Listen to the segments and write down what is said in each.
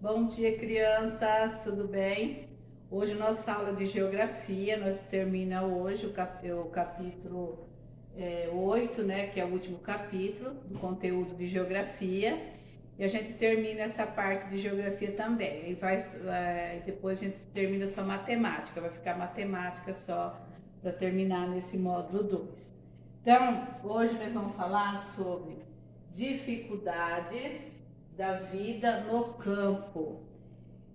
Bom dia, crianças, tudo bem? Hoje nossa aula de geografia, nós termina hoje o capítulo 8, né, que é o último capítulo do conteúdo de geografia, e a gente termina essa parte de geografia também. Depois a gente termina só matemática, vai ficar matemática só para terminar nesse módulo 2. Então, hoje nós vamos falar sobre dificuldades da vida no campo.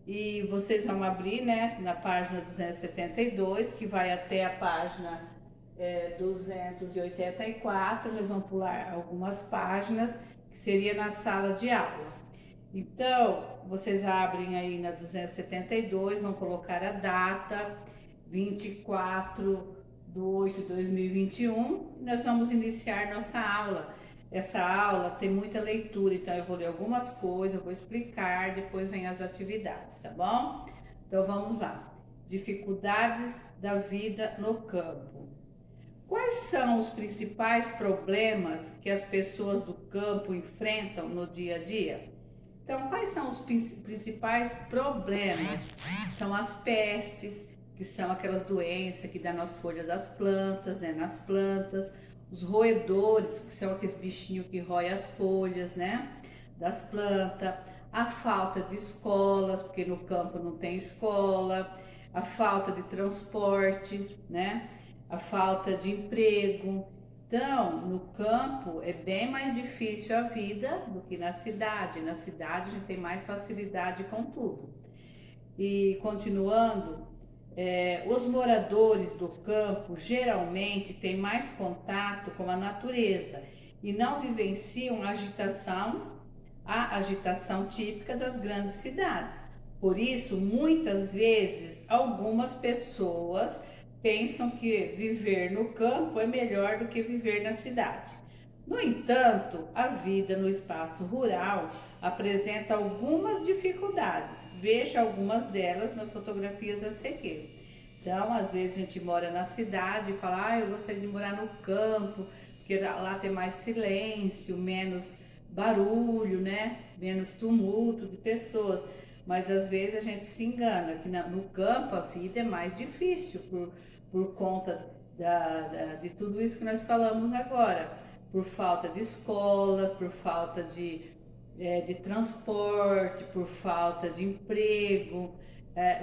E vocês vão abrir, né, na página 272, que vai até a página 284. Nós vamos pular algumas páginas, que seria na sala de aula. Então, vocês abrem aí na 272, vão colocar a data, 24/8/2021, e nós vamos iniciar nossa aula. Essa aula tem muita leitura, então eu vou ler algumas coisas, vou explicar, depois vem as atividades, tá bom? Então vamos lá. Dificuldades da vida no campo. Quais são os principais problemas que as pessoas do campo enfrentam no dia a dia? Então, quais são os principais problemas? São as pestes, que são aquelas doenças que dão nas folhas das plantas, né? Nas plantas. Os roedores, que são aqueles bichinhos que roem as folhas, né? Das plantas. A falta de escolas, porque no campo não tem escola. A falta de transporte, né? A falta de emprego. Então, no campo é bem mais difícil a vida do que na cidade. Na cidade a gente tem mais facilidade com tudo. E continuando, os moradores do campo geralmente têm mais contato com a natureza e não vivenciam a agitação típica das grandes cidades. Por isso, muitas vezes, algumas pessoas pensam que viver no campo é melhor do que viver na cidade. No entanto, a vida no espaço rural apresenta algumas dificuldades. Veja algumas delas nas fotografias a seguir. Então, às vezes a gente mora na cidade e fala, eu gostaria de morar no campo, porque lá tem mais silêncio, menos barulho, né? Menos tumulto de pessoas. Mas às vezes a gente se engana, que no campo a vida é mais difícil por conta de tudo isso que nós falamos agora. Por falta de escola, por falta de transporte, por falta de emprego,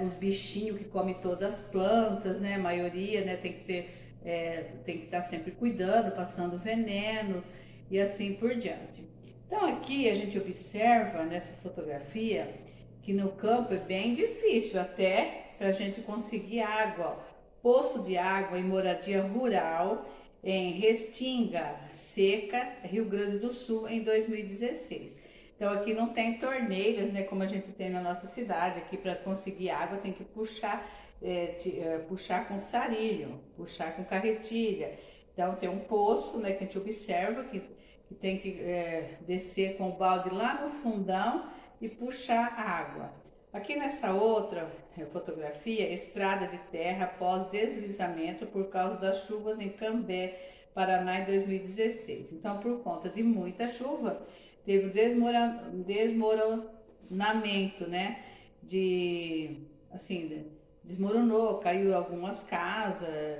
os bichinhos que comem todas as plantas, né? A maioria, né? Tem que estar sempre cuidando, passando veneno e assim por diante. Então aqui a gente observa nessas fotografias que no campo é bem difícil até para a gente conseguir água. Poço de água e moradia rural em Restinga Seca, Rio Grande do Sul, em 2016. Então aqui não tem torneiras, né, como a gente tem na nossa cidade. Aqui para conseguir água tem que puxar com sarilho, puxar com carretilha. Então tem um poço, né, que a gente observa que tem que descer com o balde lá no fundão e puxar água. Aqui nessa outra fotografia, estrada de terra após deslizamento por causa das chuvas em Cambé, Paraná, em 2016. Então, por conta de muita chuva, teve o desmoronamento, né? Desmoronou, caiu algumas casas,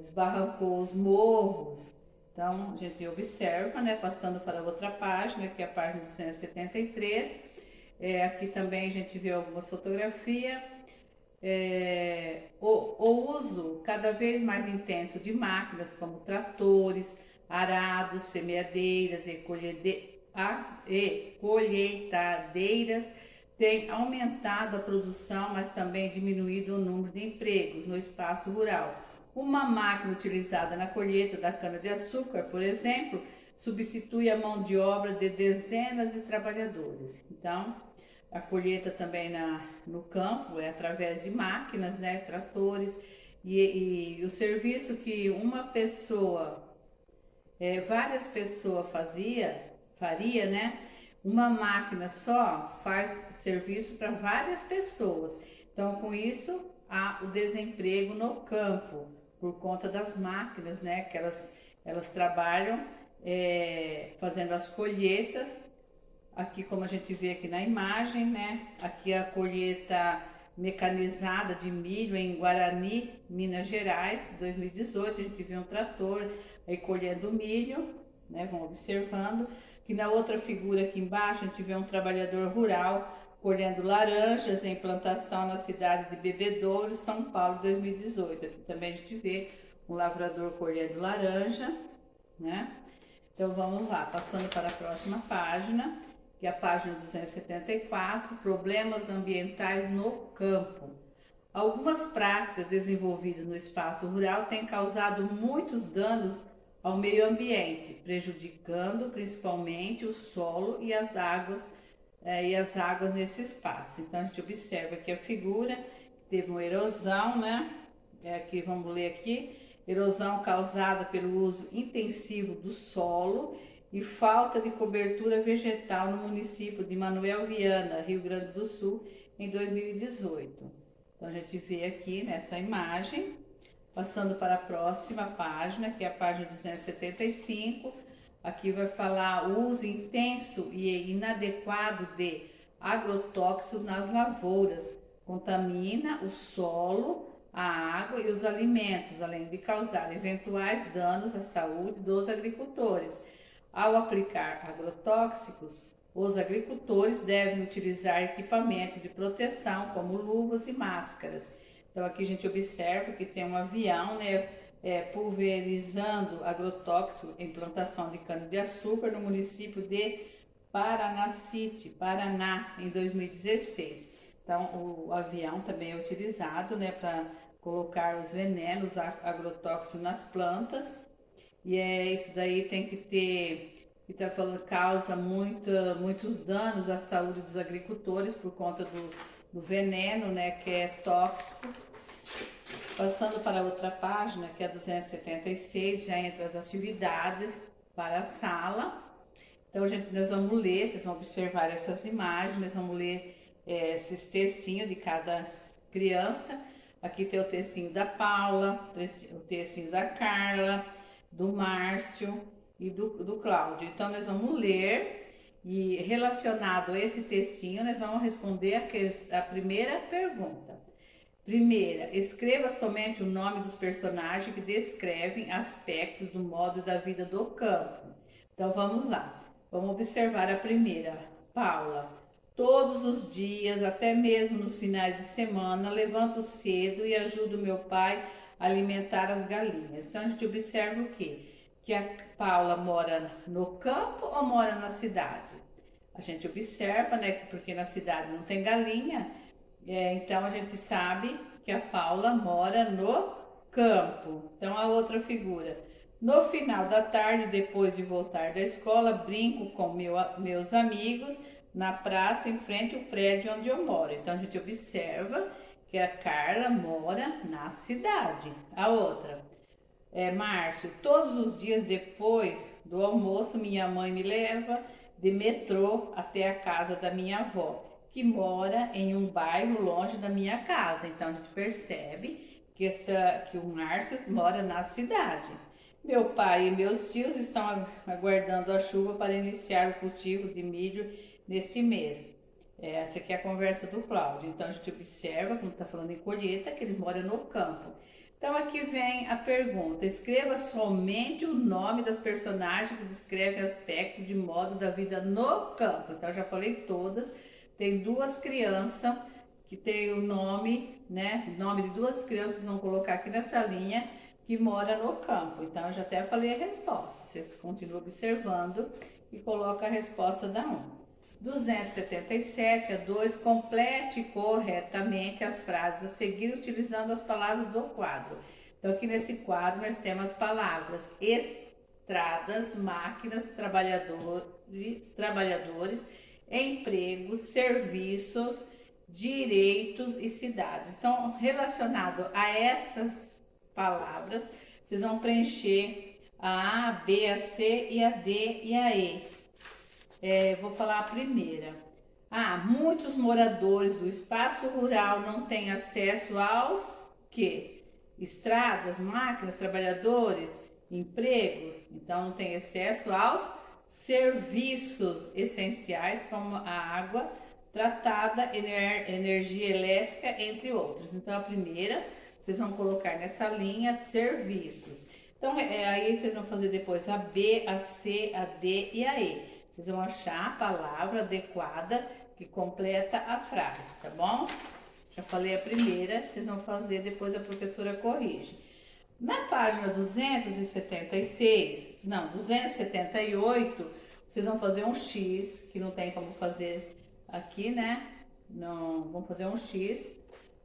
desbarrancou os morros. Então, a gente observa, né? Passando para outra página, que é a página 273. Aqui também a gente vê algumas fotografias. O uso cada vez mais intenso de máquinas como tratores, arados, semeadeiras e colheitadeiras tem aumentado a produção, mas também diminuído o número de empregos no espaço rural. Uma máquina utilizada na colheita da cana-de-açúcar, por exemplo, substitui a mão de obra de dezenas de trabalhadores. Então, a colheita também no campo é através de máquinas, né, tratores, e o serviço que várias pessoas faria, né, uma máquina só faz serviço para várias pessoas. Então, com isso, há o desemprego no campo, por conta das máquinas, né, que elas trabalham fazendo as colheitas aqui como a gente vê aqui na imagem, né? Aqui a colheita mecanizada de milho em Guarani, Minas Gerais, 2018, a gente vê um trator aí colhendo milho, né? Vão observando. Que na outra figura aqui embaixo a gente vê um trabalhador rural colhendo laranjas em plantação na cidade de Bebedouro, São Paulo, 2018. Aqui também a gente vê um lavrador colhendo laranja, né? Então vamos lá, passando para a próxima página, que é a página 274, problemas ambientais no campo. Algumas práticas desenvolvidas no espaço rural têm causado muitos danos ao meio ambiente, prejudicando principalmente o solo e as águas nesse espaço. Então a gente observa aqui a figura, teve uma erosão, né? Aqui vamos ler aqui, erosão causada pelo uso intensivo do solo e falta de cobertura vegetal no município de Manuel Viana, Rio Grande do Sul, em 2018. Então a gente vê aqui nessa imagem, passando para a próxima página, que é a página 275, aqui vai falar o uso intenso e inadequado de agrotóxicos nas lavouras, contamina o solo, a água e os alimentos, além de causar eventuais danos à saúde dos agricultores. Ao aplicar agrotóxicos, os agricultores devem utilizar equipamentos de proteção, como luvas e máscaras. Então aqui a gente observa que tem um avião, né, pulverizando agrotóxico em plantação de cana-de-açúcar no município de Paranacite, Paraná, em 2016. Então o avião também é utilizado, né, para colocar os venenos agrotóxicos nas plantas. E isso daí tem que ter, que está falando, causa muitos danos à saúde dos agricultores por conta do veneno, né, que é tóxico. Passando para outra página, que é a 276, já entra as atividades para a sala. Então, nós vamos ler, vocês vão observar essas imagens, nós vamos ler esses textinhos de cada criança. Aqui tem o textinho da Paula, o textinho da Carla, do Márcio e do Cláudio. Então, nós vamos ler e, relacionado a esse textinho, nós vamos responder a primeira pergunta. Primeira, escreva somente o nome dos personagens que descrevem aspectos do modo da vida do campo. Então, vamos lá. Vamos observar a primeira. Paula. Todos os dias, até mesmo nos finais de semana, levanto cedo e ajudo meu pai a alimentar as galinhas. Então a gente observa o quê? Que a Paula mora no campo ou mora na cidade? A gente observa, né, que porque na cidade não tem galinha, então a gente sabe que a Paula mora no campo. Então a outra figura. No final da tarde, depois de voltar da escola, brinco com meus amigos na praça em frente ao prédio onde eu moro. Então a gente observa que a Carla mora na cidade. A outra Márcio, todos os dias depois do almoço minha mãe me leva de metrô até a casa da minha avó, que mora em um bairro longe da minha casa. Então a gente percebe que o Márcio mora na cidade. Meu pai e meus tios estão aguardando a chuva para iniciar o cultivo de milho nesse mês. Essa aqui é a conversa do Cláudio. Então a gente observa, como está falando em colheita, que ele mora no campo. Então aqui vem a pergunta: escreva somente o nome das personagens que descrevem aspectos de modo da vida no campo. Então eu já falei todas. Tem duas crianças que tem o nome, né? O nome de duas crianças que vão colocar aqui nessa linha, que mora no campo. Então eu já até falei a resposta. Vocês continuam observando e colocam a resposta da 1. 277 a 2, complete corretamente as frases a seguir utilizando as palavras do quadro. Então aqui nesse quadro nós temos as palavras estradas, máquinas, trabalhadores, empregos, serviços, direitos e cidades. Então, relacionado a essas palavras, vocês vão preencher a A, B, a C e a D e a E. Vou falar a primeira. Muitos moradores do espaço rural não têm acesso aos quê? Estradas, máquinas, trabalhadores, empregos. Então não tem acesso aos serviços essenciais como a água tratada, energia elétrica, entre outros. Então, a primeira, vocês vão colocar nessa linha serviços. Então, aí vocês vão fazer depois a B, a C, a D e a E. Vocês vão achar a palavra adequada que completa a frase, tá bom? Já falei a primeira, vocês vão fazer, depois a professora corrige. Na página 278, vocês vão fazer um X, que não tem como fazer aqui, né? Não, vamos fazer um X.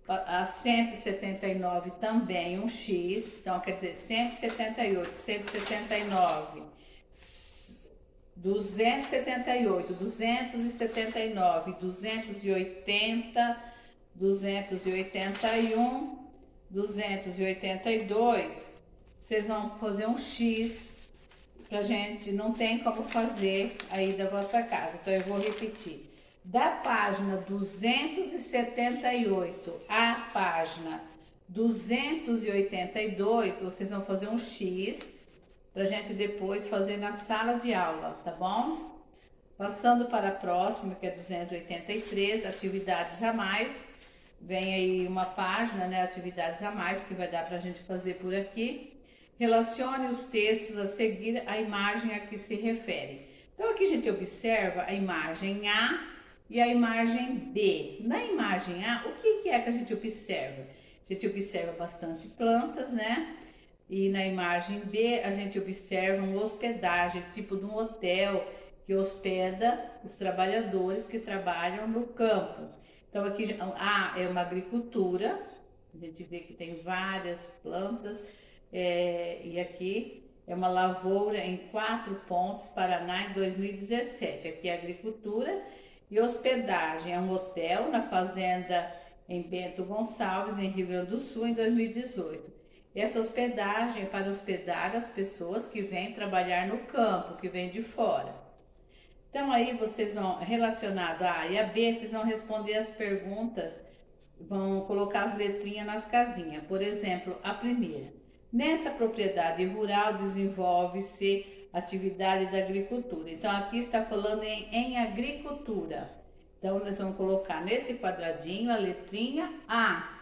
A 179 também um X, então quer dizer 178, 179, 278, 279, 280, 281, 282, vocês vão fazer um X pra gente, não tem como fazer aí da vossa casa, então eu vou repetir. Da página 278 à página 282, vocês vão fazer um X pra gente depois fazer na sala de aula, tá bom? Passando para a próxima, que é 283, atividades a mais. Vem aí uma página, né, atividades a mais, que vai dar pra gente fazer por aqui. Relacione os textos a seguir à imagem a que se refere. Então aqui a gente observa a imagem A e a imagem B. Na imagem A, o que é que a gente observa? A gente observa bastante plantas, né? E na imagem B, a gente observa uma hospedagem, tipo de um hotel que hospeda os trabalhadores que trabalham no campo. Então aqui A é uma agricultura, a gente vê que tem várias plantas, e aqui é uma lavoura em 4 pontos, Paraná, em 2017. Aqui é agricultura. E hospedagem é um hotel na fazenda em Bento Gonçalves, em Rio Grande do Sul, em 2018. Essa hospedagem é para hospedar as pessoas que vêm trabalhar no campo, que vêm de fora. Então aí vocês vão, relacionado a A e a B, vocês vão responder as perguntas, vão colocar as letrinhas nas casinhas. Por exemplo, a primeira. Nessa propriedade rural desenvolve-se atividade da agricultura. Então aqui está falando em agricultura. Então nós vamos colocar nesse quadradinho a letrinha A.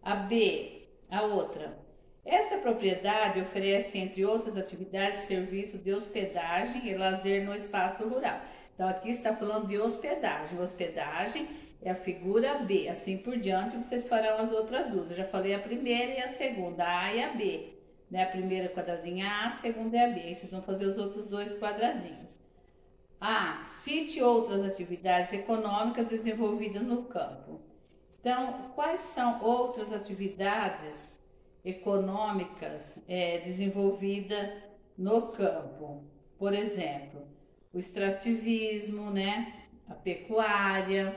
A B, a outra. Essa propriedade oferece, entre outras atividades, serviço de hospedagem e lazer no espaço rural. Então aqui está falando de hospedagem. Hospedagem é a figura B, assim por diante vocês farão as outras duas. Eu já falei a primeira e a segunda, a A e a B. Né? A primeira quadradinha A, a segunda é a B. Aí vocês vão fazer os outros dois quadradinhos. A. Cite outras atividades econômicas desenvolvidas no campo. Então, quais são outras atividades econômicas desenvolvidas no campo? Por exemplo, o extrativismo, né? A pecuária.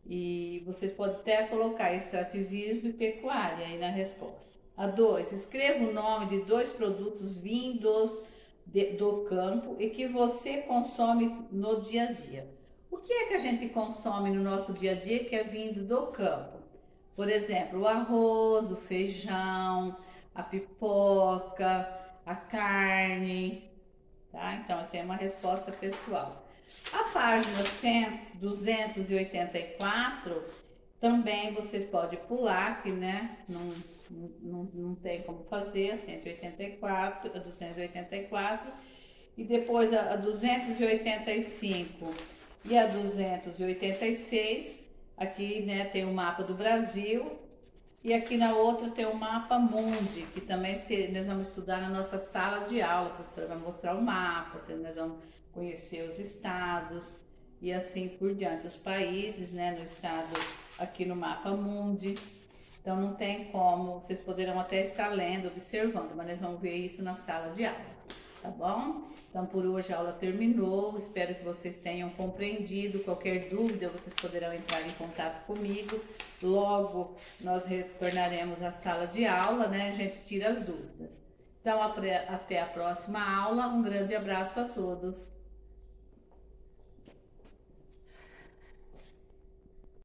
E vocês podem até colocar extrativismo e pecuária aí na resposta. A 2, escreva o nome de 2 produtos vindos do campo e que você consome no dia a dia. O que é que a gente consome no nosso dia a dia que é vindo do campo? Por exemplo, o arroz, o feijão, a pipoca, a carne, tá? Então, essa é uma resposta pessoal. A página 284, também vocês podem pular, que né, não tem como fazer, a 184, a 284, e depois a 285 e a 286, aqui né, tem o mapa do Brasil, e aqui na outra tem o mapa mundi, que também nós vamos estudar na nossa sala de aula, a professora vai mostrar o mapa, nós vamos conhecer os estados e assim por diante, os países, né, no estado, aqui no mapa mundi. Então não tem como, vocês poderão até estar lendo, observando, mas nós vamos ver isso na sala de aula, tá bom? Então por hoje a aula terminou, espero que vocês tenham compreendido. Qualquer dúvida vocês poderão entrar em contato comigo, logo nós retornaremos à sala de aula, né? A gente tira as dúvidas. Então até a próxima aula, um grande abraço a todos.